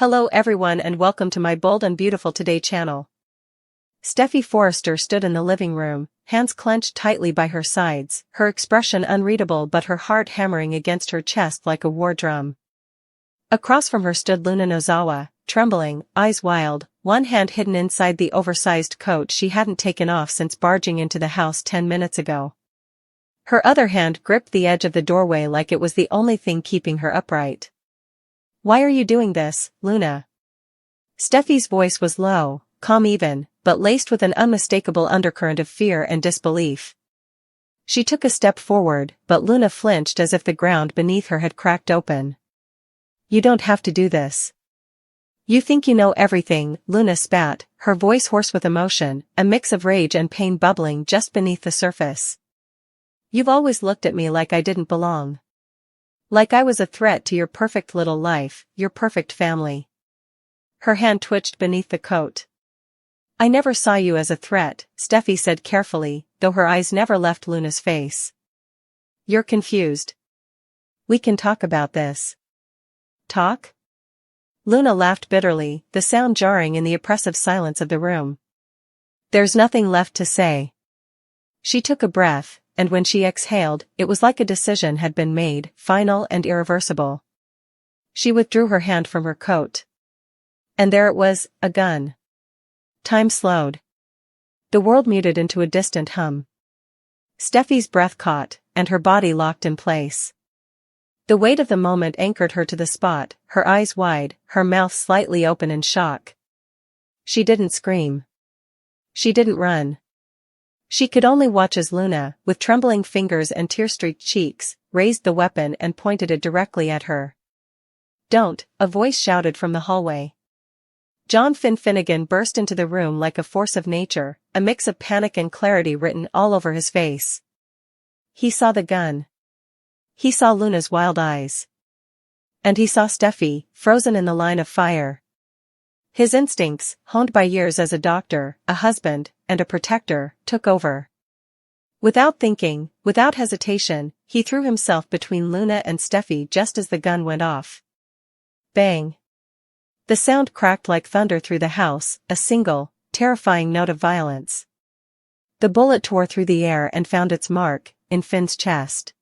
Hello everyone and welcome to my Bold and Beautiful Today channel. Steffy Forrester stood in the living room, hands clenched tightly by her sides, her expression unreadable but her heart hammering against her chest like a war drum. Across from her stood Luna Nozawa, trembling, eyes wild, one hand hidden inside the oversized coat she hadn't taken off since barging into the house 10 minutes ago. Her other hand gripped the edge of the doorway like it was the only thing keeping her upright. "Why are you doing this, Luna?" Steffy's voice was low, calm even, but laced with an unmistakable undercurrent of fear and disbelief. She took a step forward, but Luna flinched as if the ground beneath her had cracked open. "You don't have to do this. You think you know everything," Luna spat, her voice hoarse with emotion, a mix of rage and pain bubbling just beneath the surface. "You've always looked at me like I didn't belong. Like I was a threat to your perfect little life, your perfect family." Her hand twitched beneath the coat. "I never saw you as a threat," Steffy said carefully, though her eyes never left Luna's face. "You're confused. We can talk about this." "Talk?" Luna laughed bitterly, the sound jarring in the oppressive silence of the room. "There's nothing left to say." She took a breath, and when she exhaled, it was like a decision had been made, final and irreversible. She withdrew her hand from her coat. And there it was, a gun. Time slowed. The world muted into a distant hum. Steffy's breath caught, and her body locked in place. The weight of the moment anchored her to the spot, her eyes wide, her mouth slightly open in shock. She didn't scream. She didn't run. She could only watch as Luna, with trembling fingers and tear-streaked cheeks, raised the weapon and pointed it directly at her. "Don't," a voice shouted from the hallway. John Finnegan burst into the room like a force of nature, a mix of panic and clarity written all over his face. He saw the gun. He saw Luna's wild eyes. And he saw Steffy, frozen in the line of fire. His instincts, honed by years as a doctor, a husband, and a protector, took over. Without thinking, without hesitation, he threw himself between Luna and Steffy just as the gun went off. Bang! The sound cracked like thunder through the house, a single, terrifying note of violence. The bullet tore through the air and found its mark, in Finn's chest.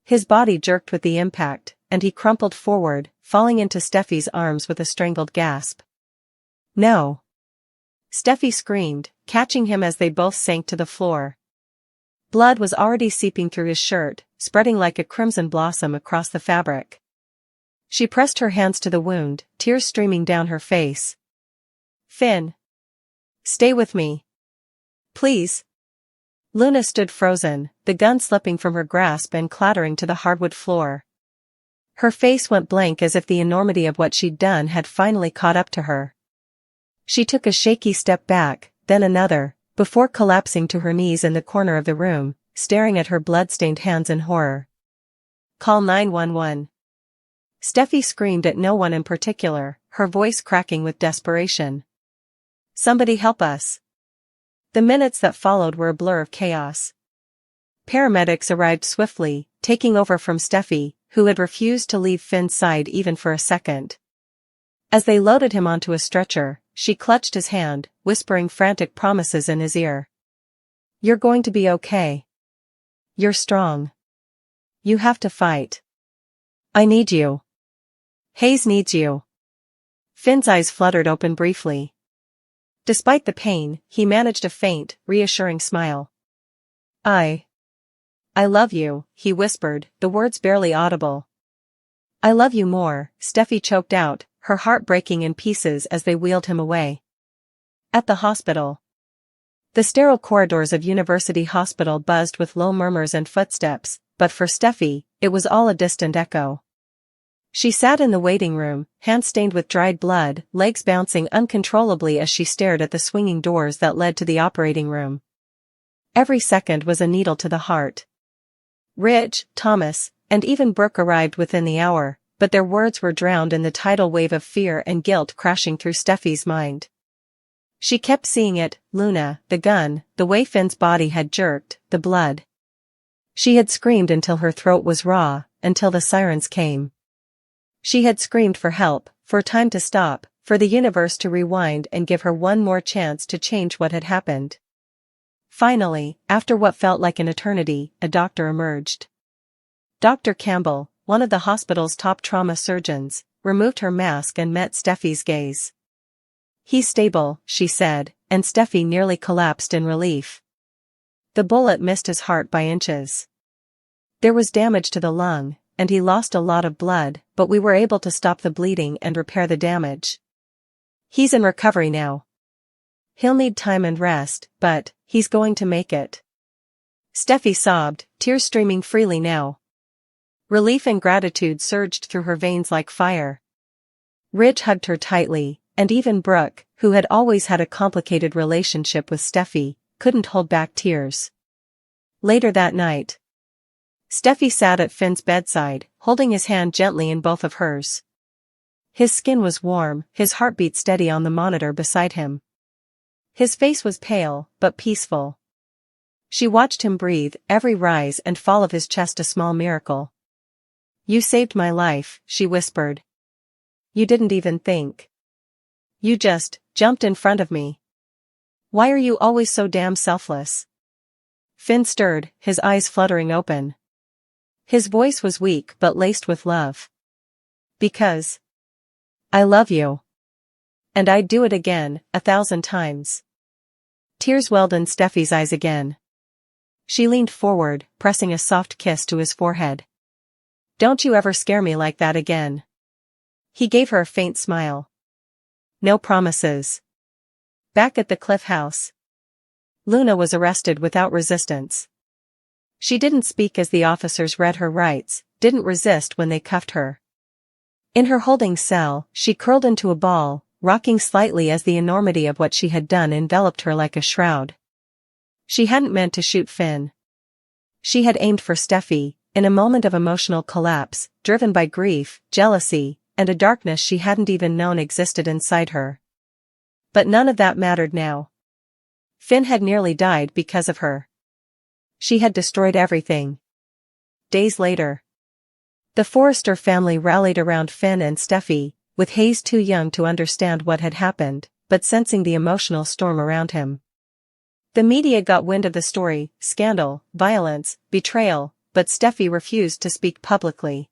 His body jerked with the impact, and he crumpled forward, falling into Steffy's arms with a strangled gasp. "No!" Steffy screamed, catching him as they both sank to the floor. Blood was already seeping through his shirt, spreading like a crimson blossom across the fabric. She pressed her hands to the wound, tears streaming down her face. "Finn! Stay with me. Please!" Luna stood frozen, the gun slipping from her grasp and clattering to the hardwood floor. Her face went blank as if the enormity of what she'd done had finally caught up to her. She took a shaky step back, then another, before collapsing to her knees in the corner of the room, staring at her blood-stained hands in horror. "Call 911. Steffy screamed at no one in particular, her voice cracking with desperation. "Somebody help us." The minutes that followed were a blur of chaos. Paramedics arrived swiftly, taking over from Steffy, who had refused to leave Finn's side even for a second. As they loaded him onto a stretcher, she clutched his hand, whispering frantic promises in his ear. "You're going to be okay. You're strong. You have to fight. I need you. Hayes needs you." Finn's eyes fluttered open briefly. Despite the pain, he managed a faint, reassuring smile. I love you," he whispered, the words barely audible. "I love you more," Steffy choked out, her heart breaking in pieces as they wheeled him away. At the hospital. The sterile corridors of University Hospital buzzed with low murmurs and footsteps, but for Steffy, it was all a distant echo. She sat in the waiting room, hands stained with dried blood, legs bouncing uncontrollably as she stared at the swinging doors that led to the operating room. Every second was a needle to the heart. Rich, Thomas, and even Brooke arrived within the hour, but their words were drowned in the tidal wave of fear and guilt crashing through Steffy's mind. She kept seeing it, Luna, the gun, the way Finn's body had jerked, the blood. She had screamed until her throat was raw, until the sirens came. She had screamed for help, for time to stop, for the universe to rewind and give her one more chance to change what had happened. Finally, after what felt like an eternity, a doctor emerged. Dr. Campbell, one of the hospital's top trauma surgeons, removed her mask and met Steffi's gaze. "He's stable," she said, and Steffi nearly collapsed in relief. The bullet missed his heart by inches. There was damage to the lung, and he lost a lot of blood, but we were able to stop the bleeding and repair the damage. He's in recovery now. He'll need time and rest, but he's going to make it." Steffi sobbed, tears streaming freely now. Relief and gratitude surged through her veins like fire. Ridge hugged her tightly, and even Brooke, who had always had a complicated relationship with Steffi, couldn't hold back tears. Later that night, Steffi sat at Finn's bedside, holding his hand gently in both of hers. His skin was warm, his heartbeat steady on the monitor beside him. His face was pale, but peaceful. She watched him breathe, every rise and fall of his chest a small miracle. "You saved my life," she whispered. "You didn't even think. You just jumped in front of me. Why are you always so damn selfless?" Finn stirred, his eyes fluttering open. His voice was weak but laced with love. "Because I love you. And I'd do it again, 1,000 times." Tears welled in Steffi's eyes again. She leaned forward, pressing a soft kiss to his forehead. "Don't you ever scare me like that again." He gave her a faint smile. "No promises." Back at the Cliff House, Luna was arrested without resistance. She didn't speak as the officers read her rights, didn't resist when they cuffed her. In her holding cell, she curled into a ball, rocking slightly as the enormity of what she had done enveloped her like a shroud. She hadn't meant to shoot Finn. She had aimed for Steffi, in a moment of emotional collapse, driven by grief, jealousy, and a darkness she hadn't even known existed inside her. But none of that mattered now. Finn had nearly died because of her. She had destroyed everything. Days later, the Forrester family rallied around Finn and Steffi, with Hayes too young to understand what had happened, but sensing the emotional storm around him. The media got wind of the story, scandal, violence, betrayal, but Steffi refused to speak publicly.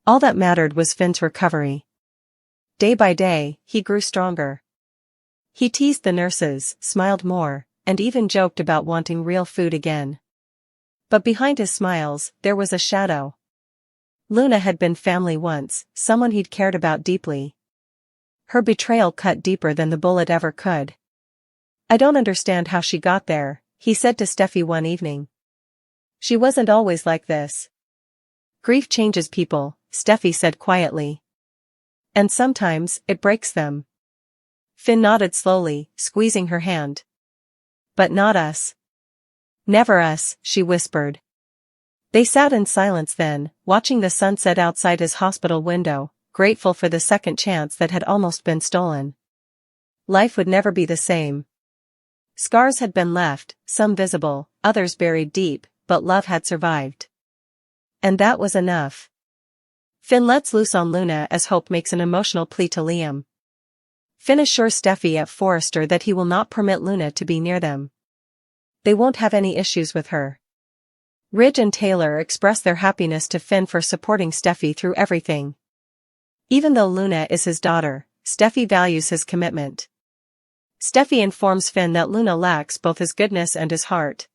All that mattered was Finn's recovery. Day by day, he grew stronger. He teased the nurses, smiled more, and even joked about wanting real food again. But behind his smiles, there was a shadow. Luna had been family once, someone he'd cared about deeply. Her betrayal cut deeper than the bullet ever could. "I don't understand how she got there," he said to Steffi one evening. "She wasn't always like this." "Grief changes people," Steffi said quietly. "And sometimes, it breaks them." Finn nodded slowly, squeezing her hand. "But not us." "Never us," she whispered. They sat in silence then, watching the sunset outside his hospital window, grateful for the second chance that had almost been stolen. Life would never be the same. Scars had been left, some visible, others buried deep, but love had survived. And that was enough. Finn lets loose on Luna as Hope makes an emotional plea to Liam. Finn assures Steffi at Forrester that he will not permit Luna to be near them. They won't have any issues with her. Ridge and Taylor express their happiness to Finn for supporting Steffi through everything. Even though Luna is his daughter, Steffi values his commitment. Steffi informs Finn that Luna lacks both his goodness and his heart.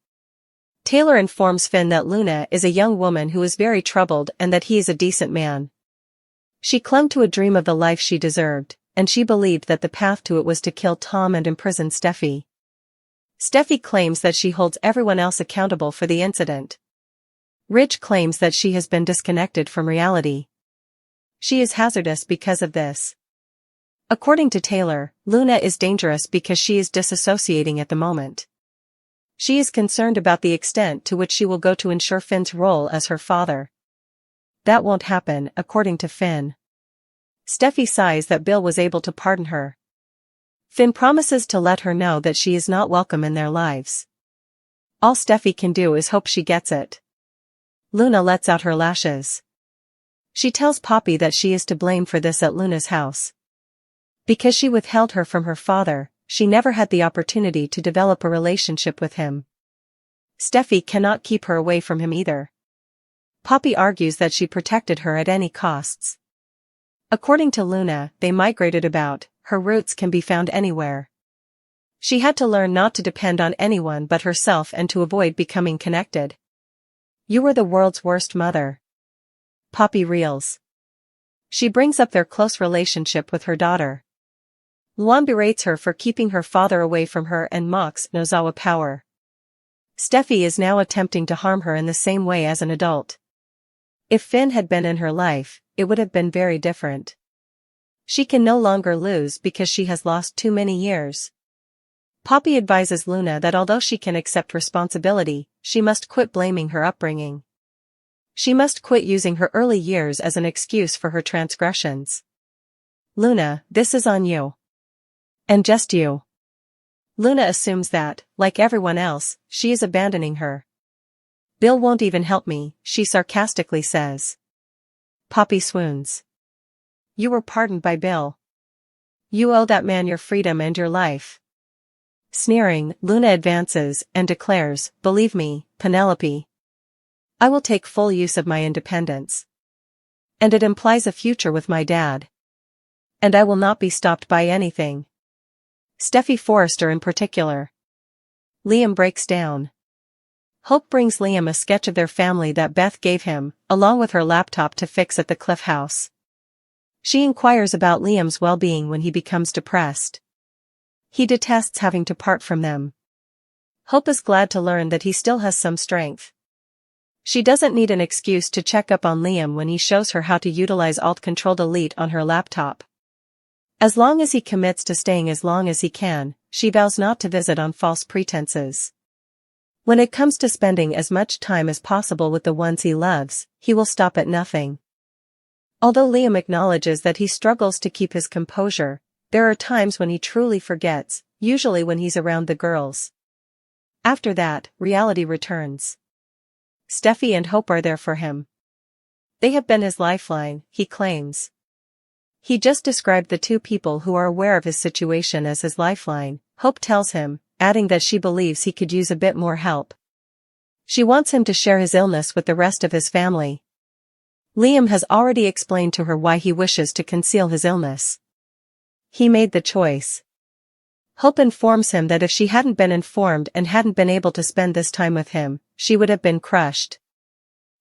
Taylor informs Finn that Luna is a young woman who is very troubled and that he is a decent man. She clung to a dream of the life she deserved, and she believed that the path to it was to kill Tom and imprison Steffi. Steffi claims that she holds everyone else accountable for the incident. Ridge claims that she has been disconnected from reality. She is hazardous because of this. According to Taylor, Luna is dangerous because she is disassociating at the moment. She is concerned about the extent to which she will go to ensure Finn's role as her father. That won't happen, according to Finn. Steffi sighs that Bill was able to pardon her. Finn promises to let her know that she is not welcome in their lives. All Steffi can do is hope she gets it. Luna lets out her lashes. She tells Poppy that she is to blame for this at Luna's house. Because she withheld her from her father, she never had the opportunity to develop a relationship with him. Steffy cannot keep her away from him either. Poppy argues that she protected her at any costs. According to Luna, they migrated about, her roots can be found anywhere. She had to learn not to depend on anyone but herself and to avoid becoming connected. You were the world's worst mother. Poppy reels. She brings up their close relationship with her daughter. Luan berates her for keeping her father away from her and mocks Nozawa power. Steffy is now attempting to harm her in the same way as an adult. If Finn had been in her life, it would have been very different. She can no longer lose because she has lost too many years. Poppy advises Luna that although she can accept responsibility, she must quit blaming her upbringing. She must quit using her early years as an excuse for her transgressions. Luna, this is on you. And just you. Luna assumes that, like everyone else, she is abandoning her. Bill won't even help me, she sarcastically says. Poppy swoons. You were pardoned by Bill. You owe that man your freedom and your life. Sneering, Luna advances and declares, believe me, Penelope. I will take full use of my independence. And it implies a future with my dad. And I will not be stopped by anything. Steffy Forrester in particular. Liam breaks down. Hope brings Liam a sketch of their family that Beth gave him, along with her laptop to fix at the Cliff House. She inquires about Liam's well-being when he becomes depressed. He detests having to part from them. Hope is glad to learn that he still has some strength. She doesn't need an excuse to check up on Liam when he shows her how to utilize Alt-Control-Delete on her laptop. As long as he commits to staying as long as he can, she vows not to visit on false pretenses. When it comes to spending as much time as possible with the ones he loves, he will stop at nothing. Although Liam acknowledges that he struggles to keep his composure, there are times when he truly forgets, usually when he's around the girls. After that, reality returns. Steffy and Hope are there for him. They have been his lifeline, he claims. He just described the two people who are aware of his situation as his lifeline, Hope tells him, adding that she believes he could use a bit more help. She wants him to share his illness with the rest of his family. Liam has already explained to her why he wishes to conceal his illness. He made the choice. Hope informs him that if she hadn't been informed and hadn't been able to spend this time with him, she would have been crushed.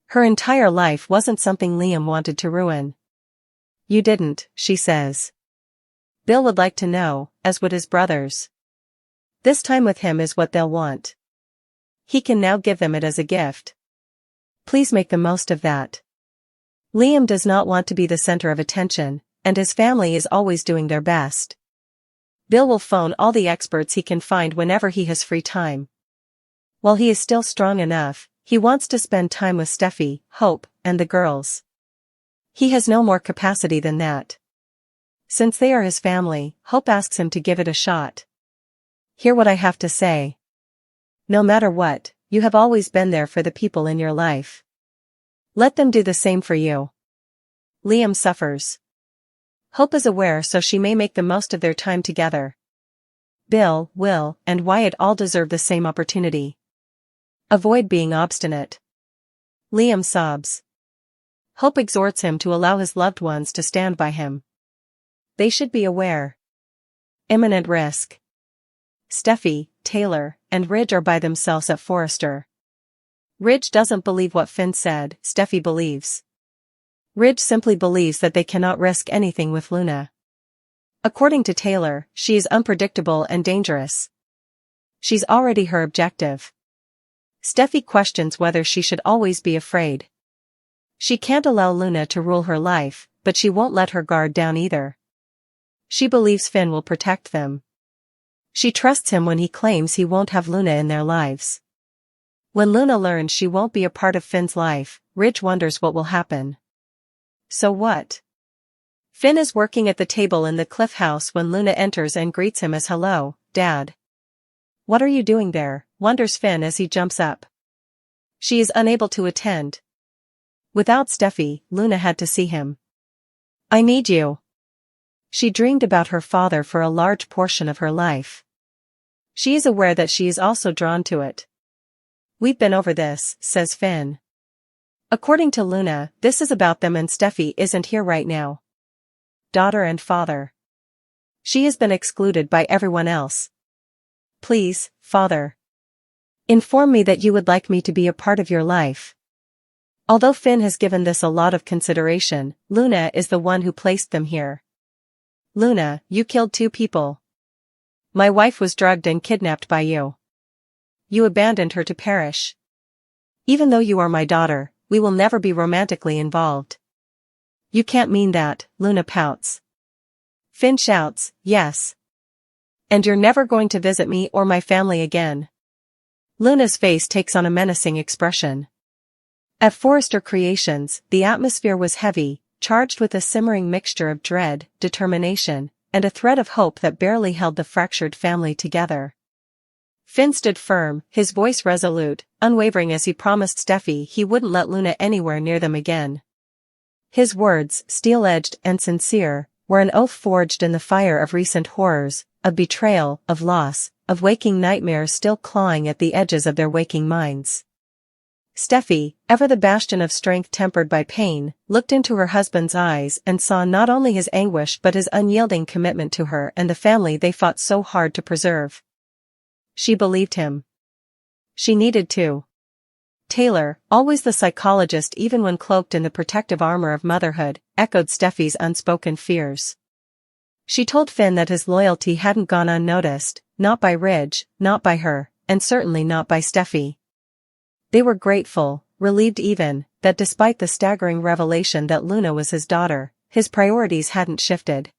Her entire life wasn't something Liam wanted to ruin. You didn't, she says. Bill would like to know, as would his brothers. This time with him is what they'll want. He can now give them it as a gift. Please make the most of that. Liam does not want to be the center of attention, and his family is always doing their best. Bill will phone all the experts he can find whenever he has free time. While he is still strong enough, he wants to spend time with Steffy, Hope, and the girls. He has no more capacity than that. Since they are his family, Hope asks him to give it a shot. Hear what I have to say. No matter what, you have always been there for the people in your life. Let them do the same for you. Liam suffers. Hope is aware, so she may make the most of their time together. Bill, Will, and Wyatt all deserve the same opportunity. Avoid being obstinate. Liam sobs. Hope exhorts him to allow his loved ones to stand by him. They should be aware. Imminent risk. Steffy, Taylor, and Ridge are by themselves at Forrester. Ridge doesn't believe what Finn said, Steffy believes. Ridge simply believes that they cannot risk anything with Luna. According to Taylor, she is unpredictable and dangerous. She's already her objective. Steffy questions whether she should always be afraid. She can't allow Luna to rule her life, but she won't let her guard down either. She believes Finn will protect them. She trusts him when he claims he won't have Luna in their lives. When Luna learns she won't be a part of Finn's life, Ridge wonders what will happen. So what? Finn is working at the table in the Cliff House when Luna enters and greets him as "Hello, Dad." "What are you doing there?" wonders Finn as he jumps up. She is unable to attend. Without Steffy, Luna had to see him. I need you. She dreamed about her father for a large portion of her life. She is aware that she is also drawn to it. We've been over this, says Finn. According to Luna, this is about them and Steffy isn't here right now. Daughter and father. She has been excluded by everyone else. Please, father. Inform me that you would like me to be a part of your life. Although Finn has given this a lot of consideration, Luna is the one who placed them here. Luna, you killed 2 people. My wife was drugged and kidnapped by you. You abandoned her to perish. Even though you are my daughter, we will never be romantically involved. You can't mean that, Luna pouts. Finn shouts, yes. And you're never going to visit me or my family again. Luna's face takes on a menacing expression. At Forrester Creations, the atmosphere was heavy, charged with a simmering mixture of dread, determination, and a thread of hope that barely held the fractured family together. Finn stood firm, his voice resolute, unwavering as he promised Steffy he wouldn't let Luna anywhere near them again. His words, steel-edged and sincere, were an oath forged in the fire of recent horrors, of betrayal, of loss, of waking nightmares still clawing at the edges of their waking minds. Steffy, ever the bastion of strength tempered by pain, looked into her husband's eyes and saw not only his anguish but his unyielding commitment to her and the family they fought so hard to preserve. She believed him. She needed to. Taylor, always the psychologist even when cloaked in the protective armor of motherhood, echoed Steffy's unspoken fears. She told Finn that his loyalty hadn't gone unnoticed, not by Ridge, not by her, and certainly not by Steffy. They were grateful, relieved even, that despite the staggering revelation that Luna was his daughter, his priorities hadn't shifted.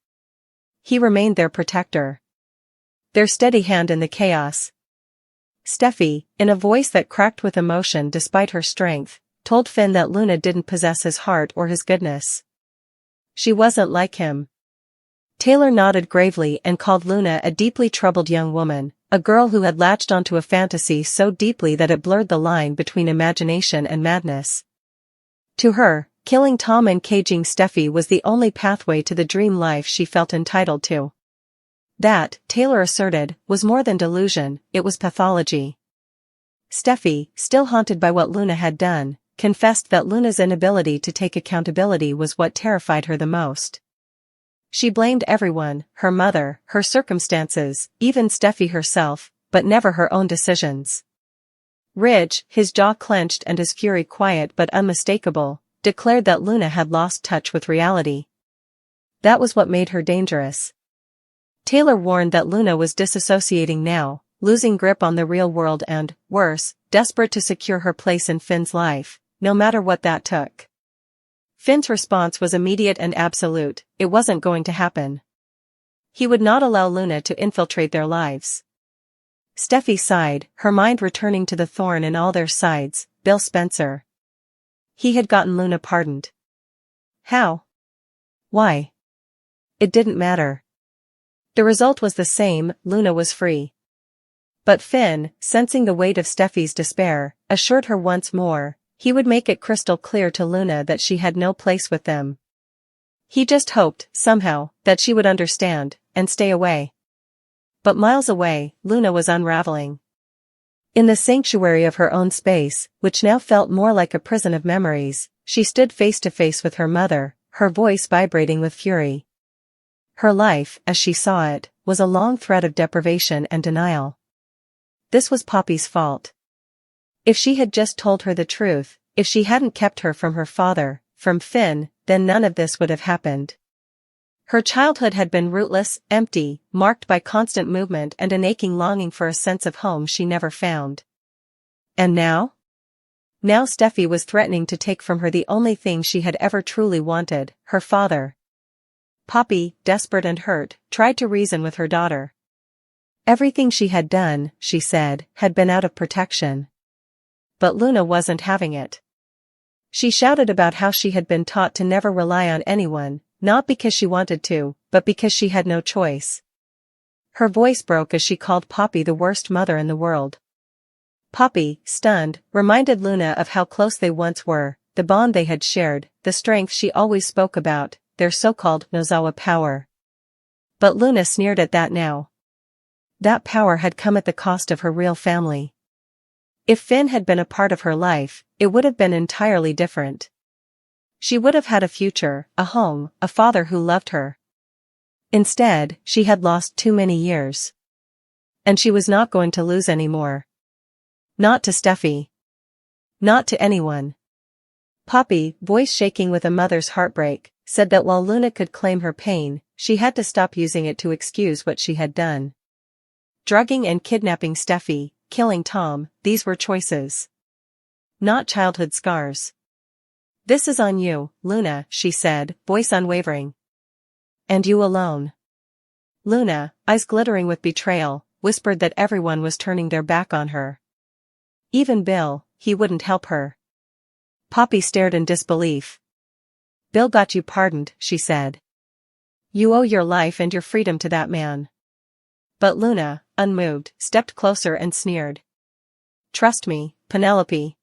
He remained their protector. Their steady hand in the chaos. Steffy, in a voice that cracked with emotion despite her strength, told Finn that Luna didn't possess his heart or his goodness. She wasn't like him. Taylor nodded gravely and called Luna a deeply troubled young woman, a girl who had latched onto a fantasy so deeply that it blurred the line between imagination and madness. To her, killing Tom and caging Steffy was the only pathway to the dream life she felt entitled to. That, Taylor asserted, was more than delusion, it was pathology. Steffy, still haunted by what Luna had done, confessed that Luna's inability to take accountability was what terrified her the most. She blamed everyone, her mother, her circumstances, even Steffy herself, but never her own decisions. Ridge, his jaw clenched and his fury quiet but unmistakable, declared that Luna had lost touch with reality. That was what made her dangerous. Taylor warned that Luna was disassociating now, losing grip on the real world and, worse, desperate to secure her place in Finn's life, no matter what that took. Finn's response was immediate and absolute: it wasn't going to happen. He would not allow Luna to infiltrate their lives. Steffy sighed, her mind returning to the thorn in all their sides, Bill Spencer. He had gotten Luna pardoned. How? Why? It didn't matter. The result was the same, Luna was free. But Finn, sensing the weight of Steffy's despair, assured her once more he would make it crystal clear to Luna that she had no place with them. He just hoped, somehow, that she would understand, and stay away. But miles away, Luna was unraveling. In the sanctuary of her own space, which now felt more like a prison of memories, she stood face to face with her mother, her voice vibrating with fury. Her life, as she saw it, was a long thread of deprivation and denial. This was Poppy's fault. If she had just told her the truth, if she hadn't kept her from her father, from Finn, then none of this would have happened. Her childhood had been rootless, empty, marked by constant movement and an aching longing for a sense of home she never found. And now? Now Steffy was threatening to take from her the only thing she had ever truly wanted, her father. Poppy, desperate and hurt, tried to reason with her daughter. Everything she had done, she said, had been out of protection. But Luna wasn't having it. She shouted about how she had been taught to never rely on anyone, not because she wanted to, but because she had no choice. Her voice broke as she called Poppy the worst mother in the world. Poppy, stunned, reminded Luna of how close they once were, the bond they had shared, the strength she always spoke about, their so-called Nozawa power. But Luna sneered at that now. That power had come at the cost of her real family. If Finn had been a part of her life, it would have been entirely different. She would have had a future, a home, a father who loved her. Instead, she had lost too many years. And she was not going to lose any more. Not to Steffy. Not to anyone. Poppy, voice shaking with a mother's heartbreak, said that while Luna could claim her pain, she had to stop using it to excuse what she had done. Drugging and kidnapping Steffy, killing Tom, these were choices. Not childhood scars. This is on you, Luna, she said, voice unwavering. And you alone. Luna, eyes glittering with betrayal, whispered that everyone was turning their back on her. Even Bill, he wouldn't help her. Poppy stared in disbelief. Bill got you pardoned, she said. You owe your life and your freedom to that man. But Luna, unmoved, stepped closer and sneered. Trust me, Penelope.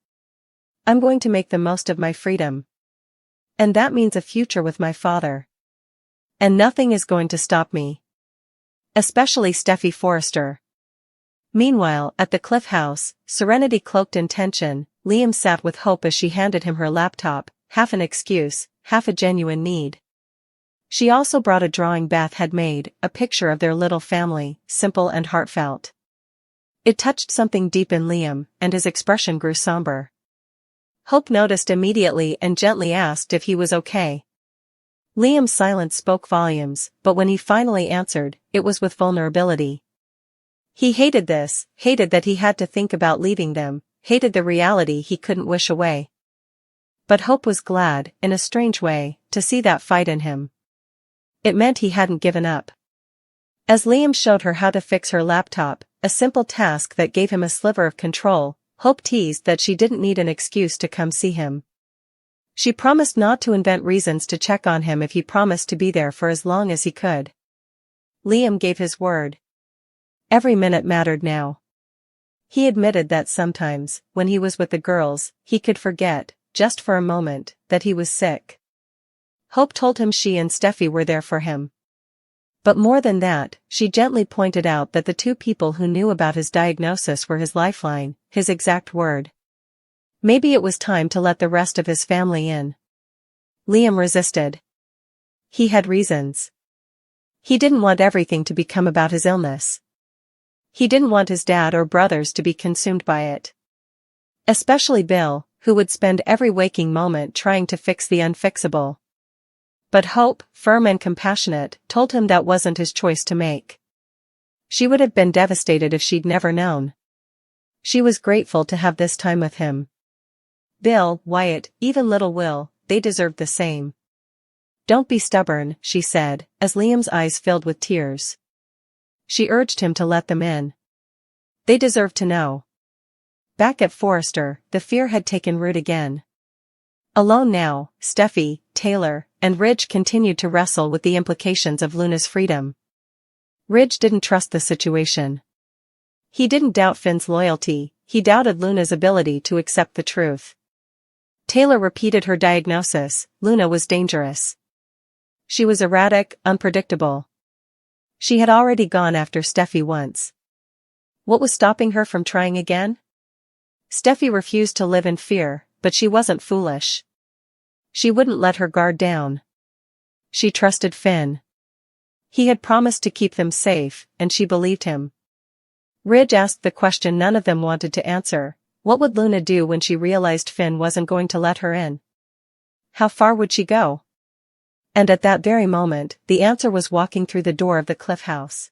I'm going to make the most of my freedom. And that means a future with my father. And nothing is going to stop me. Especially Steffy Forrester. Meanwhile, at the Cliff House, serenity cloaked in tension, Liam sat with Hope as she handed him her laptop, half an excuse, half a genuine need. She also brought a drawing Beth had made, a picture of their little family, simple and heartfelt. It touched something deep in Liam, and his expression grew somber. Hope noticed immediately and gently asked if he was okay. Liam's silence spoke volumes, but when he finally answered, it was with vulnerability. He hated this, hated that he had to think about leaving them, hated the reality he couldn't wish away. But Hope was glad, in a strange way, to see that fight in him. It meant he hadn't given up. As Liam showed her how to fix her laptop, a simple task that gave him a sliver of control, Hope teased that she didn't need an excuse to come see him. She promised not to invent reasons to check on him if he promised to be there for as long as he could. Liam gave his word. Every minute mattered now. He admitted that sometimes, when he was with the girls, he could forget, just for a moment, that he was sick. Hope told him she and Steffy were there for him. But more than that, she gently pointed out that the two people who knew about his diagnosis were his lifeline, his exact word. Maybe it was time to let the rest of his family in. Liam resisted. He had reasons. He didn't want everything to become about his illness. He didn't want his dad or brothers to be consumed by it. Especially Bill, who would spend every waking moment trying to fix the unfixable. But Hope, firm and compassionate, told him that wasn't his choice to make. She would have been devastated if she'd never known. She was grateful to have this time with him. Bill, Wyatt, even little Will, they deserved the same. Don't be stubborn, she said, as Liam's eyes filled with tears. She urged him to let them in. They deserve to know. Back at Forrester, the fear had taken root again. Alone now, Steffy, Taylor, and Ridge continued to wrestle with the implications of Luna's freedom. Ridge didn't trust the situation. He didn't doubt Finn's loyalty, he doubted Luna's ability to accept the truth. Taylor repeated her diagnosis: Luna was dangerous. She was erratic, unpredictable. She had already gone after Steffy once. What was stopping her from trying again? Steffy refused to live in fear, but she wasn't foolish. She wouldn't let her guard down. She trusted Finn. He had promised to keep them safe, and she believed him. Ridge asked the question none of them wanted to answer: what would Luna do when she realized Finn wasn't going to let her in? How far would she go? And at that very moment, the answer was walking through the door of the Cliff House.